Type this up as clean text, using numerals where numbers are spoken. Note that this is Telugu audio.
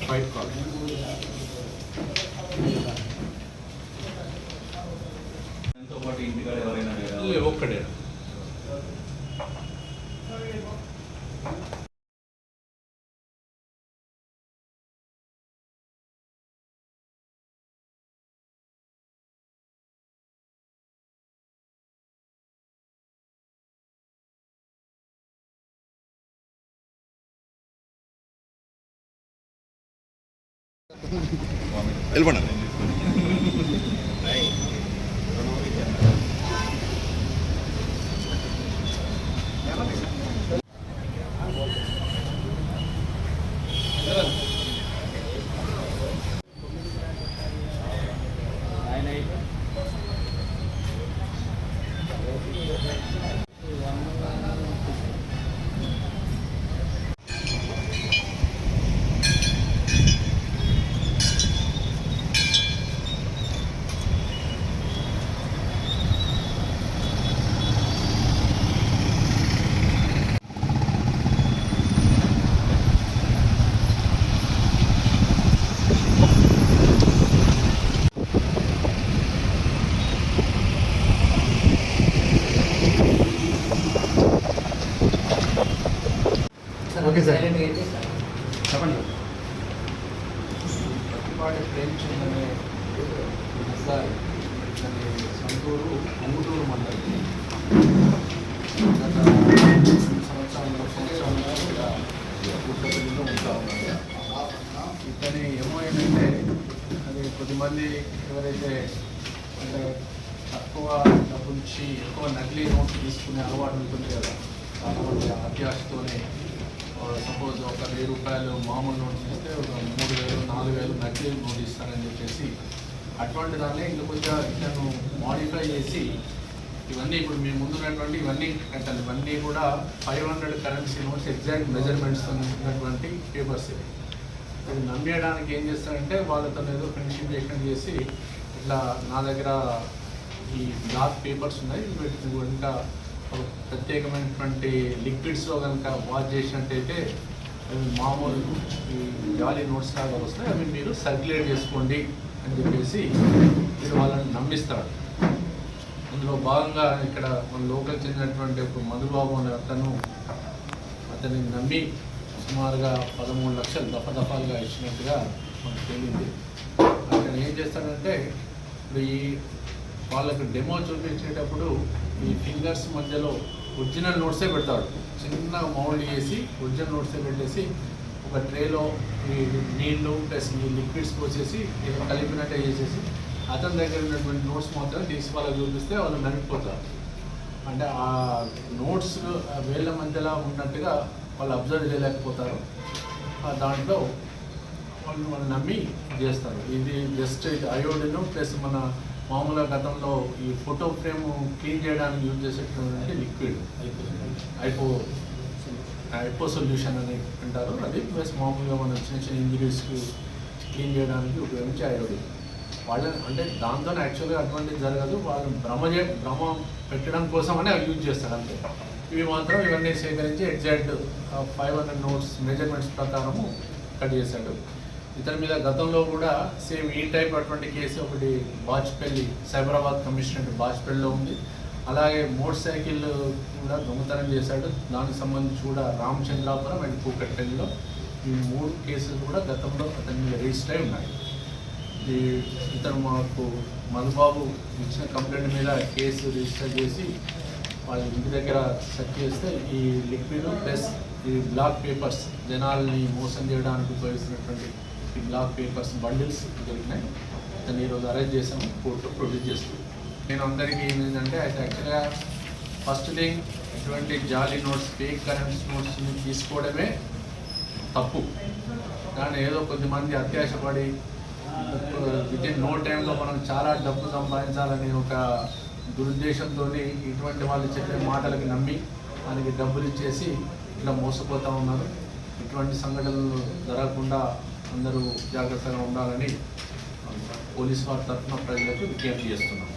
ఫైట్ కాల్ ఎంతో పాటు ఇంటికాడ ఎవరైనా ఒక్కడే వెళ్ళిపోండి. ఓకే సార్ చెప్పండి. ప్రతిపాటి ప్రేమచంద్ అనే సార్ సంతూరు అంగుటూరు మండలం గత 2 సంవత్సరాలుగా పుట్టపల్లిలో ఉంటా ఉన్నారు. ఇతని ఏమో ఏంటంటే అది కొద్దిమంది ఎవరైతే అంటే తక్కువ డబ్బులిచ్చి ఎక్కువ నకిలీ నోట్లు తీసుకునే అలవాటు ఉంటుంది కదా, చాలామంది అత్యాశతోనే సపోజ్ ఒక 1000 రూపాయలు మామూలు నోట్ ఇస్తే ఒక 3000 4000 నకిలీ నోట్ ఇస్తారని చెప్పేసి అటువంటి దాన్ని ఇంకా కొంచెం ఇతను మాడిఫై చేసి ఇవన్నీ ఇప్పుడు మీ ముందున్నటువంటి ఇవన్నీ కట్టాలి. ఇవన్నీ కూడా 500 కరెన్సీ నోట్స్ ఎగ్జాక్ట్ మెజర్మెంట్స్ ఉన్నటువంటి పేపర్స్. ఇది నమ్మేయడానికి ఏం చేస్తారంటే వాళ్ళతో ఏదో ఫ్రెండ్షిప్ చేసి ఇట్లా నా దగ్గర ఈ బ్లాక్ పేపర్స్ ఉన్నాయి, ఇంకా ప్రత్యేకమైనటువంటి లిక్విడ్స్లో కనుక వాష్ చేసినట్టయితే అవి మామూలు ఈ జాలీ నోట్స్ లాగా వస్తాయి, అవి మీరు సర్క్యులేట్ చేసుకోండి అని చెప్పేసి మీరు వాళ్ళని నమ్మిస్తాడు. అందులో భాగంగా ఇక్కడ మన లోకల్ చెందినటువంటి ఒక మధుబాబు అనే అతన్ని నమ్మి సుమారుగా 13 లక్షలు దఫాలుగా ఇచ్చినట్టుగా మనకు తెలియంది. అతను ఏం చేస్తాడంటే ఇప్పుడు ఈ వాళ్ళకు డెమో చూపించేటప్పుడు ఈ ఫింగర్స్ మధ్యలో ఒరిజినల్ నోట్సే పెడతాడు. చిన్న మౌల్డ్ చేసి ఒరిజినల్ నోట్సే పెట్టేసి ఒక ట్రేలో ఈ నీళ్లు ప్లస్ ఈ లిక్విడ్స్ పోసేసి కలిపినట్టే చేసేసి అతని దగ్గర ఉన్నటువంటి నోట్స్ మాత్రం తీసి వాళ్ళకి చూపిస్తే వాళ్ళు నడిపిపోతారు. అంటే ఆ నోట్స్ వేళ్ళ మధ్యలో ఉన్నట్టుగా వాళ్ళు అబ్జర్వ్ చేయలేకపోతారు. దాంట్లో వాళ్ళు నమ్మి చేస్తారు. ఇది జస్ట్ అయోడిన్ ప్లస్ మన మామూలుగా గతంలో ఈ ఫోటో ఫ్రేమ్ క్లీన్ చేయడానికి యూజ్ చేసేటటువంటి లిక్విడ్ ఐపో సొల్యూషన్ అని అంటారు. అది ప్లస్ మామూలుగా మన చిన్న ఇంజరీస్కి క్లీన్ చేయడానికి ఉపయోగించే అయోడిన్. వాళ్ళని అంటే దాంతో యాక్చువల్గా అటువంటి జరగదు, వాళ్ళు భ్రమ పెట్టడం కోసం అని అవి యూజ్ చేస్తారు అంతే. ఇవి మాత్రం ఇవన్నీ సేకరించి ఎగ్జాక్ట్ 500 నోట్స్ మెజర్మెంట్స్ ప్రకారము కట్ చేశాడు. ఇతని మీద గతంలో కూడా సేమ్ ఈ టైప్ అటువంటి కేసు ఒకటి బాజ్పల్లి సైబరాబాద్ కమిషనరేట్ బాజ్పల్లిలో ఉంది. అలాగే మోటార్ సైకిల్ కూడా దొంగతనం చేశాడు. దానికి సంబంధించి కూడా రామచంద్రాపురం అండ్ కూకట్పల్లిలో ఈ 3 కేసులు కూడా గతంలో అతని మీద రిజిస్టర్ అయి ఉన్నాయి. ఇతను మాకు మధుబాబు ఇచ్చిన కంప్లైంట్ మీద కేసు రిజిస్టర్ చేసి వాళ్ళ ఇంటి దగ్గర సెర్చ్ చేస్తే ఈ లిక్విడ్ ప్లస్ ఈ బ్లాక్ పేపర్స్ జనాల్ని మోసం చేయడానికి ఉపయోగిస్తున్నటువంటి ఈ బ్లాక్ పేపర్స్ బండిల్స్ దొరికినాయి. అతను ఈరోజు అరెస్ట్ చేసాము, కోర్టు ప్రొడ్యూస్ చేస్తాం. నేను అందరికీ ఏంటంటే అయితే యాక్చువల్గా ఫస్ట్ థింగ్ ఇటువంటి జాలీ నోట్స్, ఫేక్ కరెన్సీ నోట్స్ని తీసుకోవడమే తప్పు. కానీ ఏదో కొద్దిమంది అత్యాశపడి వితిన్ నో టైంలో మనం చాలా డబ్బు సంపాదించాలనే ఒక దురుద్దేశంతో ఇటువంటి వాళ్ళు చెప్పే మాటలకి నమ్మి వాళ్ళకి డబ్బులు ఇచ్చేసి ఇట్లా మోసపోతూ ఉన్నారు. ఇటువంటి సంఘటనలు జరగకుండా అందరూ జాగ్రత్తగా ఉండాలని పోలీస్ వారి తరఫున ప్రజలకు విజ్ఞప్తి చేస్తున్నాం.